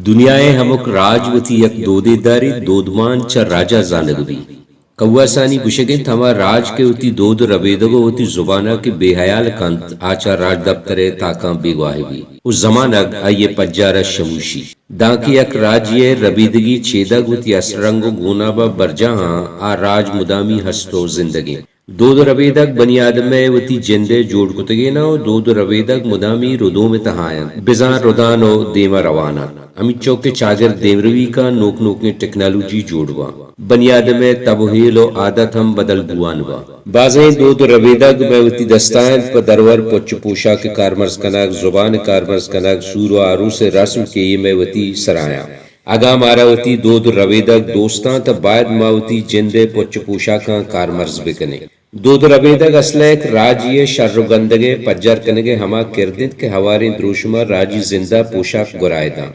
دنیای ہمک راج وتی یک دودے داری دودمان چا راجا زانگ بھی کواسانی گشگن تھما راج کے وتی دود ربیدگو وتی زبانہ کے بے حیال کنت آچا راج دفترے تاکاں بے گواہی بھی اس زمانہ آئیے پجارہ شموشی دانکی یک راجیے ربیدگی چیدگ وتی اسرنگو گونابا برجاہاں آ راج مدامی ہستو زندگی دود ربیدگ بنی آدم میں وتی جندے جوڑ کتگی ناو دود ربیدگ مدامی ردو میں تہائیں بزان ردانو دیما روانا امی چوکے چاگر دیمروی کا نوک نوک میں ٹیکنالوجی جوڑوا بنی آدم میں تبوہیل و عادت ہم بدل گوانوا بازیں دود ربیدگ میں وتی دستائن پا درور پچ پوشا کے کارمرز کناک زبان کارمرز کناک سور و عروس رسم کے یہ میں وتی سرایا اگا مارا وتی دود ربیدگ دوستاں تا باید ماوتی جندے پچ پوشاکاں کارمرز بکنے دود ربیدگ اصلہ ایک راجی شر و گندگے پجر کنگے ہما کردند کہ ہواریں دروشما راجی زندہ پوشاک گرائے دا